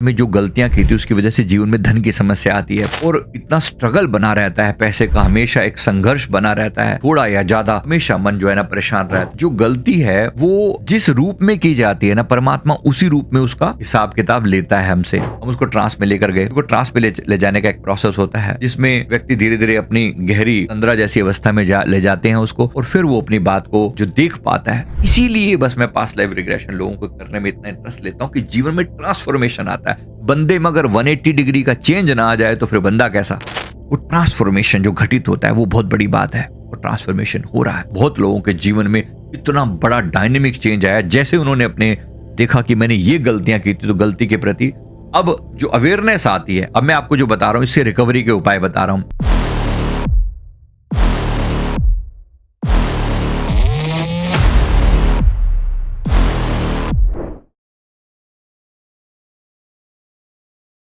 में जो गलतियां की थी उसकी वजह से जीवन में धन की समस्या आती है और इतना स्ट्रगल बना रहता है, पैसे का हमेशा एक संघर्ष बना रहता है, थोड़ा या ज्यादा हमेशा मन जो है ना परेशान रहता है। जो गलती है वो जिस रूप में की जाती है ना, परमात्मा उसी रूप में उसका हिसाब किताब लेता है हमसे। हम उसको ट्रांस में लेकर गए, उसको ट्रांस में ले जाने का एक प्रोसेस होता है जिसमें व्यक्ति धीरे धीरे अपनी गहरी तंद्रा जैसी अवस्था में ले जाते हैं उसको, और फिर वो अपनी बात को जो देख पाता है। इसीलिए बस मैं पास्ट लाइफ रिग्रेशन लोगों को करने में इतना इंटरेस्ट लेता हूँ कि जीवन में ट्रांसफॉर्मेशन आता है। बंदे में अगर 180 डिग्री का चेंज ना आ जाए तो फिर बंदा कैसा? वो ट्रांसफॉर्मेशन जो घटित होता है वो बहुत बड़ी बात है, और ट्रांसफॉर्मेशन हो रहा है। बहुत लोगों के जीवन में इतना बड़ा डायनेमिक चेंज आया जैसे उन्होंने अपने देखा कि मैंने ये गलतियां की थी, तो गलती के प्रति अब जो अवेयरनेस आती है। अब मैं आपको जो बता रहा हूं इससे रिकवरी के उपाय बता रहा हूं।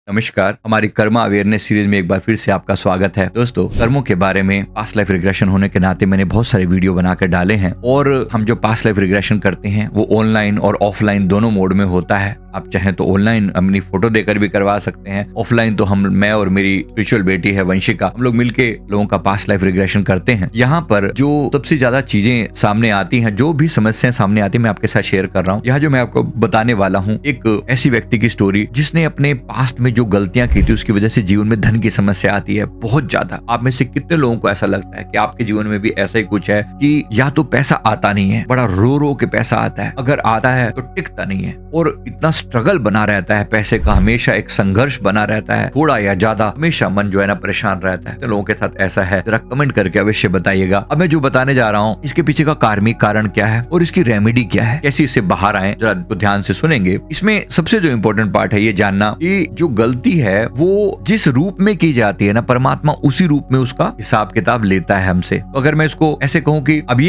नमस्कार, हमारी कर्मा अवेयरनेस सीरीज में एक बार फिर से आपका स्वागत है। दोस्तों, कर्मों के बारे में पास्ट लाइफ रिग्रेशन होने के नाते मैंने बहुत सारे वीडियो बनाकर डाले हैं, और हम जो पास्ट लाइफ रिग्रेशन करते हैं वो ऑनलाइन और ऑफलाइन दोनों मोड में होता है। आप चाहें तो ऑनलाइन अपनी फोटो देकर भी करवा सकते हैं, ऑफलाइन तो मैं और मेरी स्पिरिचुअल बेटी है वंशिका, हम लोग मिलके लोगों का पास्ट लाइफ रिग्रेशन करते हैं। यहाँ पर जो सबसे ज्यादा चीजें सामने आती हैं, जो भी समस्याएं सामने आती है, मैं आपके साथ शेयर कर रहा हूँ। यहाँ जो मैं आपको बताने वाला हूँ एक ऐसी व्यक्ति की स्टोरी जिसने अपने पास्ट में जो गलतियां की थी उसकी वजह से जीवन में धन की समस्या आती है बहुत ज्यादा। आप में से कितने लोगों को ऐसा लगता है कि आपके जीवन में भी ऐसा ही कुछ है कि या तो पैसा आता नहीं है, बड़ा रो रो के पैसा आता है, अगर आता है तो टिकता नहीं है, और इतना स्ट्रगल बना रहता है, पैसे का हमेशा एक संघर्ष बना रहता है, थोड़ा या ज्यादा हमेशा मन जो है ना परेशान रहता है। तो लोगों के साथ ऐसा है, जरा कमेंट करके अवश्य बताइएगा। अब मैं जो बताने जा रहा हूँ इसके पीछे का कार्मिक कारण क्या है और इसकी रेमेडी क्या है, कैसे इससे बाहर आए, जरा तो ध्यान से सुनेंगे। इसमें सबसे जो इंपॉर्टेंट पार्ट है ये जानना कि जो गलती है वो जिस रूप में की जाती है ना, परमात्मा उसी रूप में उसका हिसाब किताब लेता है हमसे। तो अगर मैं इसको ऐसे कहूँ कि अब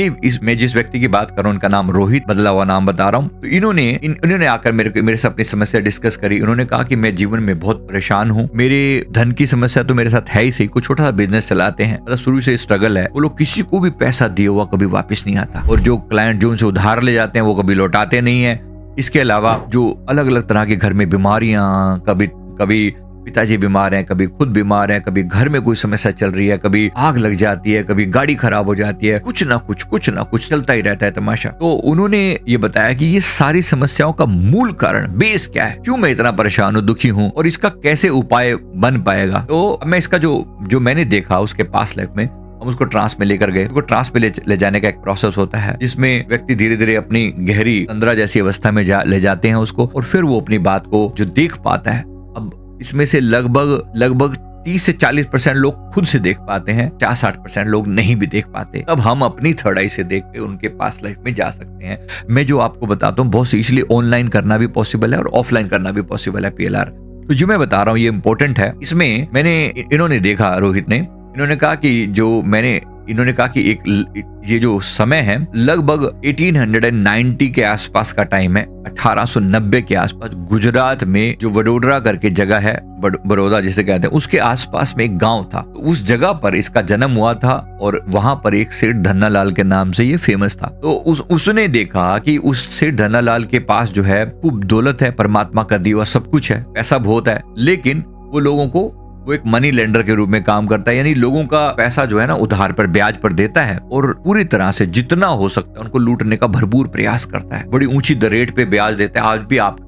मैं जिस व्यक्ति की बात कर रहा हूँ उनका नाम रोहित, बदला हुआ नाम बता रहा हूँ, तो इन्होंने आकर मेरे से अपनी समस्या डिस्कस करी। उन्होंने कहा कि मैं जीवन में बहुत परेशान हूँ, मेरे धन की समस्या तो मेरे साथ है ही सही, कुछ छोटा सा बिजनेस चलाते हैं, मतलब शुरू से स्ट्रगल है। वो लोग किसी को भी पैसा दिए हुआ कभी वापस नहीं आता, और जो क्लाइंट जो उनसे उधार ले जाते हैं वो कभी लौटाते नहीं है। इसके अलावा जो अलग अलग तरह के घर में बीमारियां, कभी पिताजी बीमार हैं, कभी खुद बीमार हैं, कभी घर में कोई समस्या चल रही है, कभी आग लग जाती है, कभी गाड़ी खराब हो जाती है, कुछ ना कुछ चलता ही रहता है तमाशा। तो उन्होंने ये बताया कि ये सारी समस्याओं का मूल कारण, बेस क्या है, क्यों मैं इतना परेशान हूँ, दुखी हूँ, और इसका कैसे उपाय बन पाएगा। तो मैं इसका जो मैंने देखा उसके पास्ट लाइफ में, हम उसको ट्रांस में लेकर गए। उसको ट्रांस में ले जाने का एक प्रोसेस होता है जिसमें व्यक्ति धीरे धीरे अपनी गहरी तंद्रा जैसी अवस्था में ले जाते हैं उसको, और फिर वो अपनी बात को जो देख पाता है। अब इसमें से लगभग 30 से 40% लोग खुद से देख पाते हैं, 50-60% लोग नहीं भी देख पाते। तब हम अपनी थर्ड आई से देख के उनके पास्ट लाइफ में जा सकते हैं। मैं जो आपको बताता हूँ बहुत सी, इसलिए ऑनलाइन करना भी पॉसिबल है और ऑफलाइन करना भी पॉसिबल है PLR। तो जो मैं बता रहा हूँ ये इंपॉर्टेंट है। इसमें इन्होंने देखा, रोहित ने, इन्होंने कहा कि ये जो समय है लगभग 1890 के आसपास का टाइम है, 1890 के आसपास, गुजरात में जो वडोदरा करके जगह है, बड़ौदा जिसे कहते हैं, उसके आसपास में एक गांव था। तो उस जगह पर इसका जन्म हुआ था, और वहां पर एक सेठ धन्नालाल के नाम से ये फेमस था। तो उसने देखा कि उस सेठ धन्नालाल के पास जो है खूब दौलत है, परमात्मा का दिया हुआ सब कुछ है, पैसा बहुत है, लेकिन वो लोगों को वो एक मनी लेंडर के रूप में काम करता है, यानी लोगों का पैसा जो है ना उधार पर, ब्याज पर देता है, और पूरी तरह से जितना हो सकता है उनको लूटने का भरपूर प्रयास करता है। बड़ी ऊंची रेट पे ब्याज देता है।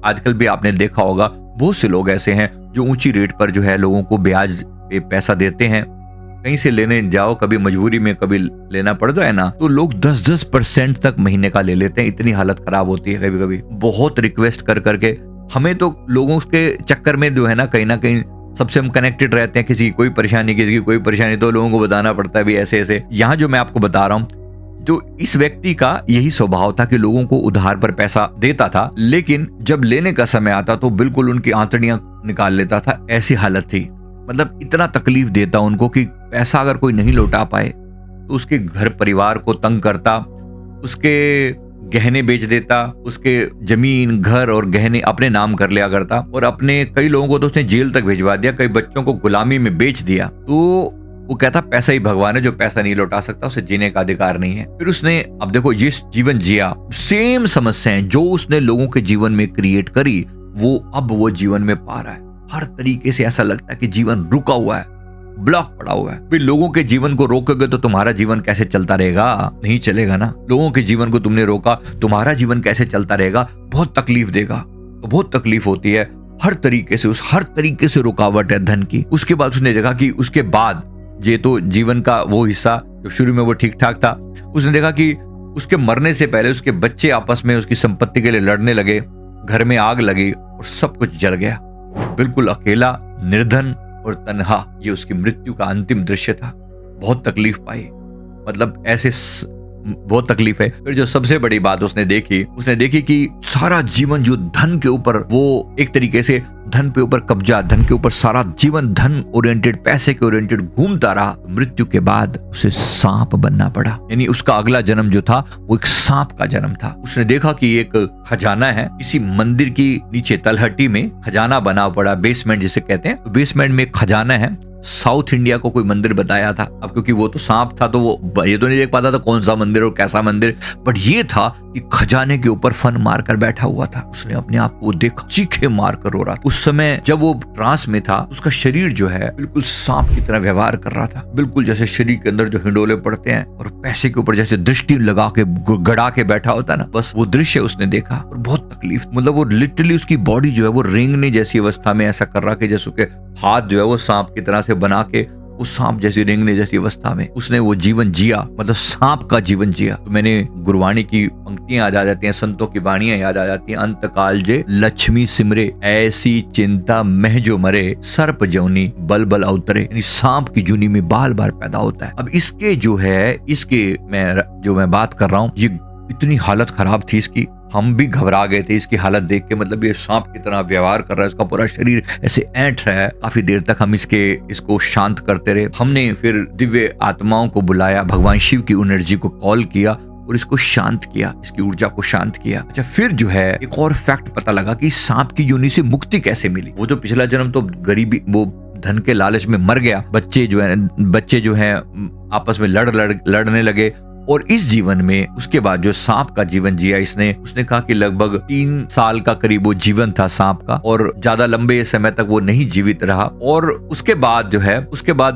आजकल भी आपने देखा होगा बहुत से लोग ऐसे हैं जो ऊंची रेट पर जो है लोगों को ब्याज पे पैसा देते हैं। कहीं से लेने जाओ, कभी मजबूरी में कभी लेना पड़ जाए ना, तो लोग 10% तक महीने का ले लेते हैं। इतनी हालत खराब होती है कभी कभी, बहुत रिक्वेस्ट कर करके। हमें तो लोगों के चक्कर में जो है ना कहीं सबसे हम कनेक्टेड रहते हैं, किसी की कोई परेशानी तो लोगों को बताना पड़ता है भी ऐसे। यहाँ जो मैं आपको बता रहा हूँ, जो इस व्यक्ति का यही स्वभाव था कि लोगों को उधार पर पैसा देता था, लेकिन जब लेने का समय आता तो बिल्कुल उनकी आंतड़ियां निकाल लेता था, ऐसी हालत थी। मतलब इतना तकलीफ देता उनको कि पैसा अगर कोई नहीं लौटा पाए तो उसके घर परिवार को तंग करता, उसके गहने बेच देता, उसके जमीन, घर और गहने अपने नाम कर लिया करता, और अपने कई लोगों को तो उसने जेल तक भिजवा दिया, कई बच्चों को गुलामी में बेच दिया। तो वो कहता पैसा ही भगवान है, जो पैसा नहीं लौटा सकता उसे जीने का अधिकार नहीं है। फिर उसने, अब देखो, ये जीवन जिया, सेम समस्याएं जो उसने लोगों के जीवन में क्रिएट करी वो अब वो जीवन में पा रहा है। हर तरीके से ऐसा लगता है कि जीवन रुका हुआ है, ब्लॉक पड़ा हुआ है। भाई लोगों के जीवन को रोकोगे तो तुम्हारा जीवन कैसे चलता रहेगा? नहीं चलेगा ना। लोगों के जीवन को तुमने रोका, तुम्हारा जीवन कैसे चलता रहेगा? बहुत तकलीफ देगा। तो बहुत तकलीफ होती है हर तरीके से, हर तरीके से रुकावट है धन की। उसके बाद उसने देखा कि उसके बाद ये तो जीवन का वो हिस्सा जब शुरू में वो ठीक ठाक था, उसने देखा कि उसके मरने से पहले उसके बच्चे आपस में उसकी संपत्ति के लिए लड़ने लगे, घर में आग लगी और सब कुछ जल गया। बिल्कुल अकेला, निर्धन और तन्हा, ये उसकी मृत्यु का अंतिम दृश्य था। बहुत तकलीफ पाई, मतलब ऐसे बहुत तकलीफ है। फिर जो सबसे बड़ी बात उसने देखी कि सारा जीवन जो धन के ऊपर, वो एक तरीके से धन पे ऊपर कब्जा, धन के ऊपर सारा जीवन धन ओरिएंटेड, पैसे के ओरिएंटेड घूमता रहा। मृत्यु के बाद उसे सांप बनना पड़ा, यानी उसका अगला जन्म जो था वो एक सांप का जन्म था। उसने देखा कि एक खजाना है, किसी मंदिर की नीचे तलहटी में खजाना बना पड़ा, बेसमेंट जिसे कहते हैं। तो बेसमेंट में एक खजाना है। साउथ इंडिया को कोई मंदिर बताया था। अब क्योंकि वो तो सांप था तो वो ये तो नहीं देख पाता था कौन सा मंदिर और कैसा मंदिर, बट ये था कि खजाने के ऊपर फन मारकर बैठा हुआ था। उसने अपने आप को देखा, चीखे मारकर रो रहा था। उस समय जब वो ट्रांस में था, उसका शरीर जो है बिल्कुल सांप की तरह व्यवहार कर रहा था, बिल्कुल जैसे शरीर के अंदर जो हिंडोले पड़ते हैं और पैसे के ऊपर जैसे दृष्टि लगा के गड़ा के बैठा होता है ना, बस वो दृश्य उसने देखा और बहुत तकलीफ, मतलब वो लिटरली उसकी बॉडी जो है वो रेंगने जैसी अवस्था में ऐसा कर रहा कि जैसे उसके हाथ जो है वो सांप की तरह से बना के उस सांप जैसी रेंगने जैसी अवस्था में उसने वो जीवन जिया, मतलब सांप का जीवन जिया। तो मैंने गुरबाणी की पंक्तियां याद आ जाती हैं, संतों की वाणियां याद आ जाती हैं। अंत काल जे लक्ष्मी सिमरे, ऐसी चिंता मह जो मरे, सर्प जौनी बल बल अवतरे, यानी सांप की जूनी में बाल बार पैदा होता है। अब इसके जो है, इसके मैं बात कर रहा हूँ, ये इतनी हालत खराब थी इसकी, हम भी घबरा गए थे इसकी हालत देख के। मतलब ये सांप की तरह व्यवहार कर रहा है, इसका पूरा शरीर ऐसे ऐंठ रहा है। काफी देर तक हम इसको शांत करते रहे। हमने फिर दिव्य आत्माओं को बुलाया, भगवान शिव की एनर्जी को कॉल किया और इसको शांत किया, इसकी ऊर्जा को शांत किया। अच्छा, फिर जो है एक और फैक्ट पता लगा कि सांप की योनि से मुक्ति कैसे मिली। वो जो पिछला जन्म तो गरीबी, वो धन के लालच में मर गया, बच्चे जो है आपस में लड़ने लगे। और इस जीवन में उसके बाद जो सांप का जीवन जिया उसने कहा कि लगभग 3 साल का करीब वो जीवन था सांप का, और ज्यादा लंबे समय तक वो नहीं जीवित रहा। और उसके बाद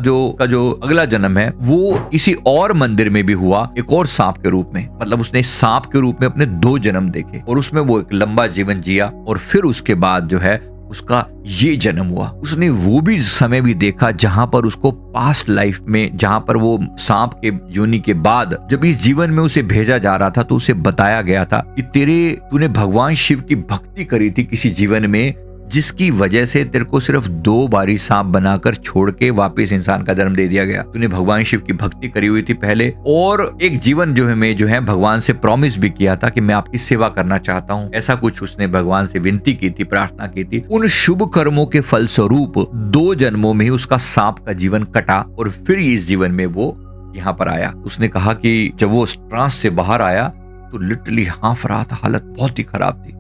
जो अगला जन्म है वो किसी और मंदिर में भी हुआ, एक और सांप के रूप में। मतलब उसने सांप के रूप में अपने 2 जन्म देखे और उसमें वो एक लंबा जीवन जिया। और फिर उसके बाद जो है उसका ये जन्म हुआ। उसने वो भी समय भी देखा जहां पर उसको पास्ट लाइफ में, जहां पर वो सांप के योनि के बाद जब इस जीवन में उसे भेजा जा रहा था तो उसे बताया गया था कि तूने भगवान शिव की भक्ति करी थी किसी जीवन में, जिसकी वजह से तेरे को सिर्फ 2 बारी सांप बनाकर छोड़ के वापस इंसान का जन्म दे दिया गया। तूने भगवान शिव की भक्ति करी हुई थी पहले, और एक जीवन जो है भगवान से प्रॉमिस भी किया था कि मैं आपकी सेवा करना चाहता हूँ। ऐसा कुछ उसने भगवान से विनती की थी, प्रार्थना की थी। उन शुभ कर्मों के फलस्वरूप 2 जन्मों में ही उसका सांप का जीवन कटा और फिर इस जीवन में वो यहाँ पर आया। उसने कहा कि जब वो ट्रांस से बाहर आया तो लिटरली हाँफ रहा था, हालत बहुत ही खराब थी।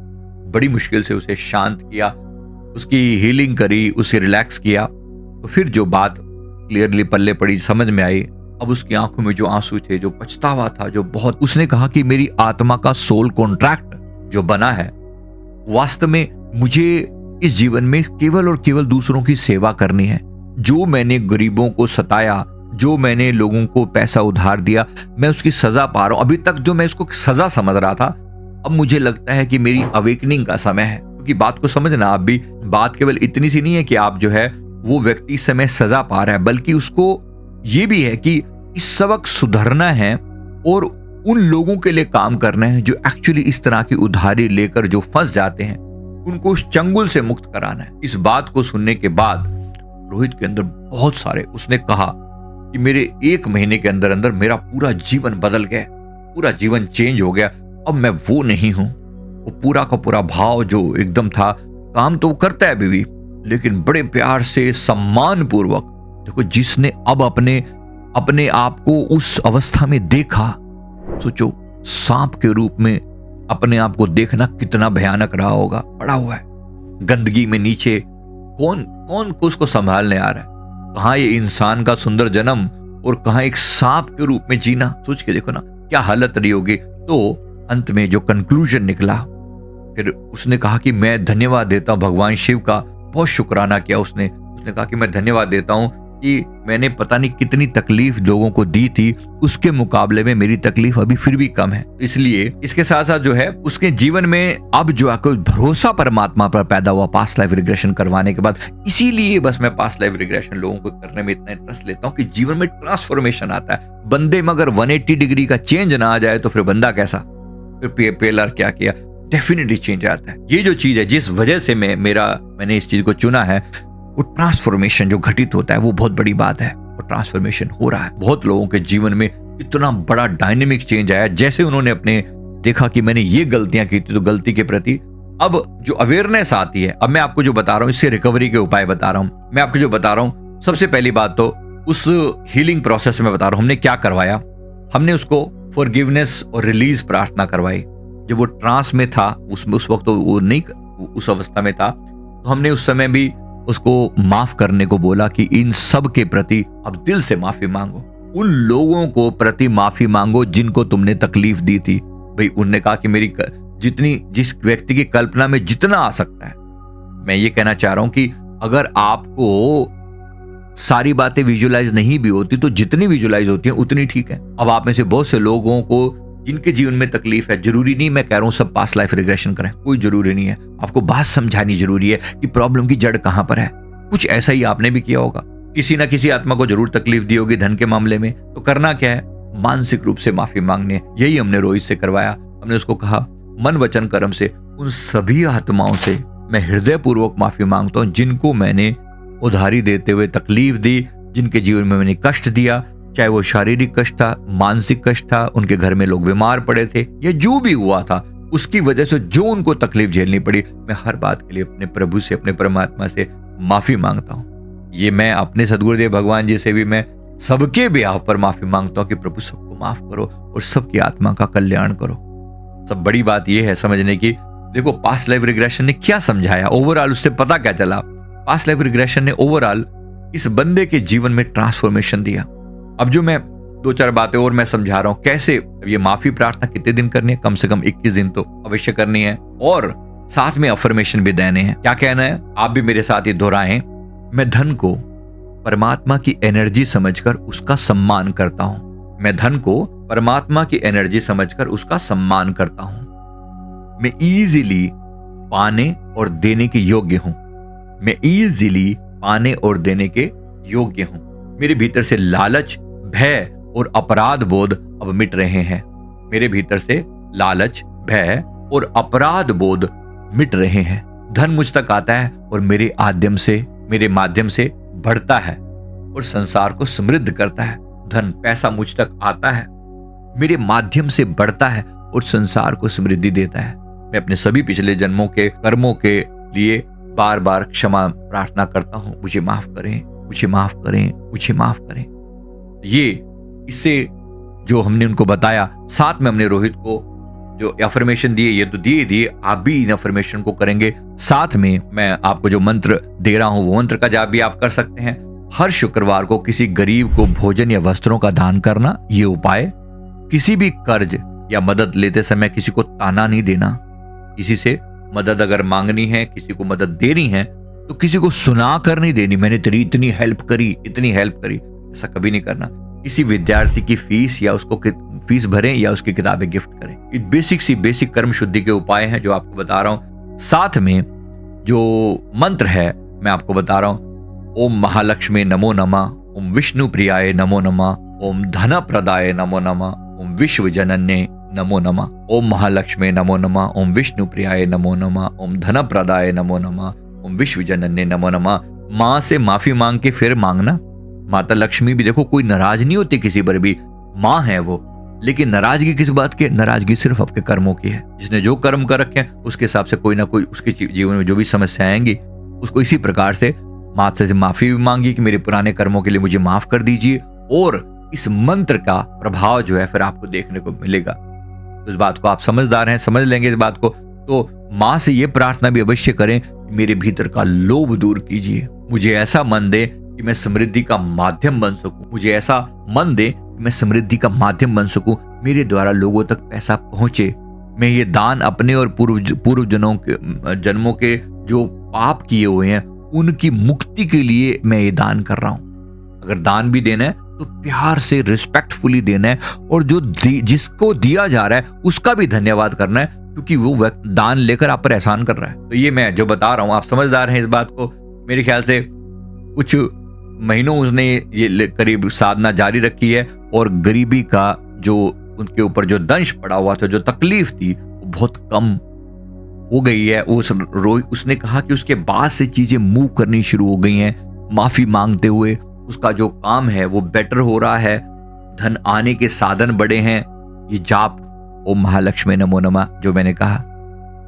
बड़ी मुश्किल से उसे शांत किया, उसकी हीलिंग करी, उसे रिलैक्स किया। तो फिर जो बात क्लियरली पल्ले पड़ी, समझ में आई। अब उसकी आंखों में जो आंसू थे, जो पछतावा था, जो बहुत, उसने कहा कि मेरी आत्मा का सोल कॉन्ट्रैक्ट जो बना है, वास्तव में मुझे इस जीवन में केवल और केवल दूसरों की सेवा करनी है। जो मैंने गरीबों को सताया, जो मैंने लोगों को पैसा उधार दिया, मैं उसकी सजा पा रहा हूं। अभी तक जो मैं इसको सजा समझ रहा था, अब मुझे लगता है कि मेरी अवेकनिंग का समय है। क्योंकि बात को समझना, आप भी बात केवल इतनी सी नहीं है कि आप जो है वो व्यक्ति इस समय सजा पा रहा है, बल्कि उसको ये भी है कि इस सबक सुधरना है और उन लोगों के लिए काम करना है जो एक्चुअली इस तरह की उधारी लेकर जो फंस जाते हैं, उनको उस चंगुल से मुक्त कराना है। इस बात को सुनने के बाद रोहित के अंदर बहुत सारे, उसने कहा कि मेरे 1 महीने के अंदर अंदर मेरा पूरा जीवन बदल गया, पूरा जीवन चेंज हो गया। अब मैं वो नहीं हूं। वो पूरा का पूरा भाव जो एकदम था, काम तो करता है अभी भी, लेकिन बड़े प्यार से, सम्मान पूर्वक। देखो, जिसने अब अपने आप को उस अवस्था में देखा, सोचो सांप के रूप में अपने आप को देखना कितना भयानक रहा होगा। पड़ा हुआ है गंदगी में नीचे, कौन को उसको संभालने आ रहा है? कहाँ ये इंसान का सुंदर जन्म और कहाँ एक सांप के रूप में जीना। सोच के देखो ना क्या हालत रही होगी। तो अंत में जो कंक्लूजन निकला, फिर उसने कहा कि मैं धन्यवाद देता हूँ भगवान शिव का, बहुत शुक्राना किया उसने कहा कि मैं धन्यवाद देता हूँ कि मैंने पता नहीं कितनी तकलीफ लोगों को दी थी, उसके मुकाबले में मेरी तकलीफ अभी फिर भी कम है। इसलिए इसके साथ साथ जो है उसके जीवन में अब जो है कोई भरोसा परमात्मा पर पैदा हुआ पास्ट लाइफ रिग्रेशन करवाने के बाद। इसीलिए बस मैं पास्ट लाइफ रिग्रेशन लोगों को करने में इतना इंटरेस्ट लेता हूँ कि जीवन में ट्रांसफॉर्मेशन आता है। बंदे में अगर 180 डिग्री का चेंज ना आ जाए तो फिर बंदा कैसा, फिर पेलर क्या किया, डेफिनेटली चेंज आता है। ये जो चीज है जिस वजह से मैंने इस चीज को चुना है, वो ट्रांसफॉर्मेशन जो घटित होता है वो बहुत बड़ी बात है। और ट्रांसफॉर्मेशन हो रहा है, बहुत लोगों के जीवन में इतना बड़ा डायनेमिक चेंज आया। जैसे उन्होंने अपने देखा कि मैंने ये गलतियां की थी, तो गलती के प्रति अब जो अवेयरनेस आती है, अब मैं आपको जो बता रहा हूँ इससे रिकवरी के उपाय बता रहा हूँ। मैं आपको जो बता रहा हूँ, सबसे पहली बात तो उस हीलिंग प्रोसेस में बता रहा हूँ हमने क्या करवाया। हमने उसको फॉरगिवनेस और रिलीज प्रार्थना करवाई। जब वो ट्रांस में था, उस वक्त तो वो नहीं, उस अवस्था में था, तो हमने उस समय भी उसको माफ करने को बोला कि इन सब के प्रति अब दिल से माफी मांगो। उन लोगों को प्रति माफी मांगो जिनको तुमने तकलीफ दी थी। भाई उनने कहा कि जिस व्यक्ति की कल्पना में जितना आ सकता है, मैं ये कहना चाह रहा हूं कि अगर आपको सारी बातें विजुअलाइज नहीं भी होती तो जितनी विजुअलाइज होती हैं उतनी ठीक है। अब आप में से बहुत से लोगों को जिनके जीवन में तकलीफ है, जरूरी नहीं मैं कह रहा हूं सब पास्ट लाइफ रिग्रेशन करें, कोई जरूरी नहीं है। आपको बात समझानी जरूरी है कि प्रॉब्लम की जड़ कहां पर है। कुछ ऐसा ही आपने भी किया होगा, किसी ना किसी आत्मा को जरूर तकलीफ दी होगी धन के मामले में। तो करना क्या है, मानसिक रूप से माफी मांगनी है। यही हमने रोहित से करवाया। हमने उसको कहा मन वचन कर्म से उन सभी आत्माओं से मैं हृदय पूर्वक माफी मांगता हूं जिनको मैंने उधारी देते हुए तकलीफ दी, जिनके जीवन में मैंने कष्ट दिया, चाहे वो शारीरिक कष्ट था, मानसिक कष्ट था, उनके घर में लोग बीमार पड़े थे, या जो भी हुआ था उसकी वजह से जो उनको तकलीफ झेलनी पड़ी, मैं हर बात के लिए अपने प्रभु से, अपने परमात्मा से माफी मांगता हूँ। ये मैं अपने सदगुरुदेव भगवान जी से भी मैं सबके ब्याह पर माफी मांगता हूँ कि प्रभु सबको माफ करो और सबकी आत्मा का कल्याण करो। सब बड़ी बात यह है समझने की। देखो पास्ट लाइफ रिग्रेशन ने क्या समझाया, ओवरऑल उससे पता क्या चला। पास्ट लाइफ रिग्रेशन ने ओवरऑल इस बंदे के जीवन में ट्रांसफॉर्मेशन दिया। अब जो मैं 2-4 बातें और मैं समझा रहा हूं कैसे। ये माफी प्रार्थना कितने दिन करनी है, कम से कम 21 दिन तो अवश्य करनी है, और साथ में अफर्मेशन भी देने हैं। क्या कहना है, आप भी मेरे साथ ही दोहराएं। मैं धन को परमात्मा की एनर्जी समझकर उसका सम्मान करता हूं। मैं धन को परमात्मा की एनर्जी समझकर उसका सम्मान करता हूं। मैं इजीली पाने और देने के योग्य हूं। मैं इजीली पाने और देने के योग्य हूं। मेरे भीतर से लालच, भय और अपराध बोध अब मिट रहे हैं। मेरे भीतर से लालच, भय और अपराध बोध मिट रहे हैं। धन मुझ तक आता है और मेरे माध्यम से बढ़ता है और संसार को समृद्ध करता है। धन, पैसा मुझ तक आता है, मेरे माध्यम से बढ़ता है और संसार को समृद्धि देता है। मैं अपने सभी पिछले जन्मों के कर्मों के लिए बार बार क्षमा प्रार्थना करता हूं। मुझे माफ करें, मुझे माफ करें, मुझे माफ करें। ये इससे जो हमने उनको बताया, साथ में हमने रोहित को जो अफर्मेशन दिए, ये तो दिए, आप भी इन अफर्मेशन को करेंगे। साथ में मैं आपको जो मंत्र दे रहा हूं वो मंत्र का जाप भी आप कर सकते हैं। हर शुक्रवार को किसी गरीब को भोजन या वस्त्रों का दान करना, ये उपाय। किसी भी कर्ज या मदद लेते समय किसी को ताना नहीं देना। किसी से मदद अगर मांगनी है, किसी को मदद देनी है, तो किसी को सुना कर नहीं देनी, मैंने तेरी इतनी हेल्प करी, ऐसा कभी नहीं करना। किसी विद्यार्थी की फीस या उसको फीस भरें या उसकी किताबें गिफ्ट करें। ये बेसिक कर्म शुद्धि के उपाय हैं जो आपको बता रहा हूं। साथ में जो मंत्र है मैं आपको बता रहा हूं। ओम महालक्ष्मी नमो नमः, ओम विष्णु प्रियाय नमो नमः, ओम धन प्रदाय नमो नमः, ओम विश्व जनन्ये नमो नमः। ओम महालक्ष्मी नमो नमः, ओम विष्णु प्रियाय नमो नमः, ओम धन प्रदाय नमो नमः, ओम विश्व जनन्ये नमो नमः। माँ से माफी मांग के फिर मांगना। माता लक्ष्मी भी देखो कोई नाराज नहीं होती किसी पर भी, माँ है वो, लेकिन नाराजगी किस बात की? नाराजगी सिर्फ आपके कर्मों की है। जिसने जो कर्म कर रखे हैं उसके हिसाब से कोई ना कोई उसके जीवन में जो भी समस्या आएंगी, उसको इसी प्रकार से माता से माफी भी मांगी कि मेरे पुराने कर्मों के लिए मुझे माफ कर दीजिए, और इस मंत्र का प्रभाव जो है फिर आपको देखने को मिलेगा। तो इस बात को आप समझदार हैं, समझ लेंगे इस बात को। तो माँ से ये प्रार्थना भी अवश्य करें, मेरे भीतर का लोभ दूर कीजिए, मुझे ऐसा मन दे कि मैं समृद्धि का माध्यम बन सकूं, मुझे ऐसा मन दे कि मैं समृद्धि का माध्यम बन सकूं, मेरे द्वारा लोगों तक पैसा पहुंचे, मैं ये दान अपने और पूर्व जन्मों के जो पाप किए हुए हैं उनकी मुक्ति के लिए मैं ये दान कर रहा हूं। अगर दान भी देना है तो प्यार से रिस्पेक्टफुली देना है, और जो जिसको दिया जा रहा है उसका भी धन्यवाद करना है, क्योंकि वो दान लेकर आप पर एहसान कर रहा है। तो ये मैं जो बता रहा हूं, आप समझदार हैं इस बात को। मेरे ख्याल से कुछ महीनों उसने ये करीब साधना जारी रखी है, और गरीबी का जो उनके ऊपर जो दंश पड़ा हुआ था, जो तकलीफ थी, वो बहुत कम हो गई है। उसने कहा कि उसके बाद से चीजें मूव करनी शुरू हो गई हैं, माफी मांगते हुए उसका जो काम है वो बेटर हो रहा है, धन आने के साधन बढ़े हैं। ये जाप ओम महालक्ष्मी नमो नमः जो मैंने कहा,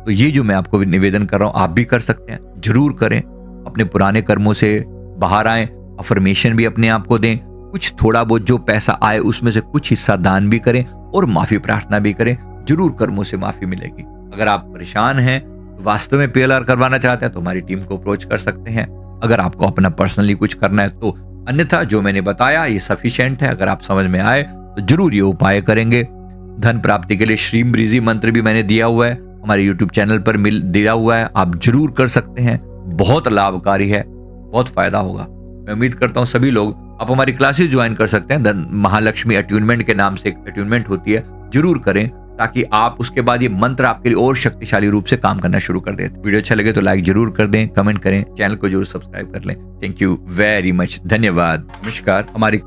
तो ये जो मैं आपको निवेदन कर रहा हूं आप भी कर सकते हैं, जरूर करें। अपने पुराने कर्मों से बाहर आए, अफर्मेशन भी अपने आप को दें, कुछ थोड़ा बहुत जो पैसा आए उसमें से कुछ हिस्सा दान भी करें, और माफी प्रार्थना भी करें, जरूर कर्मों से माफी मिलेगी। अगर आप परेशान हैं, वास्तव में PLR करवाना चाहते हैं, तो हमारी टीम को अप्रोच कर सकते हैं। अगर आपको अपना पर्सनली कुछ करना है तो, अन्यथा जो मैंने बताया ये सफिशिएंट है। अगर आप समझ में आए तो जरूर ये उपाय करेंगे। धन प्राप्ति के लिए श्रीम ब्रीजी मंत्र भी मैंने दिया हुआ है, हमारे YouTube चैनल पर दिया हुआ है, आप जरूर कर सकते हैं। बहुत लाभकारी है, बहुत फायदा होगा। मैं उम्मीद करता हूँ सभी लोग आप हमारी क्लासेस ज्वाइन कर सकते हैं। धन महालक्ष्मी अट्यूनमेंट के नाम से एक अट्यूनमेंट होती है, जरूर करें, ताकि आप उसके बाद ये मंत्र आपके लिए और शक्तिशाली रूप से काम करना शुरू कर दें। वीडियो अच्छा लगे तो लाइक जरूर कर दें, कमेंट करें, चैनल को जरूर सब्सक्राइब कर लें। थैंक यू वेरी मच, धन्यवाद, नमस्कार। हमारी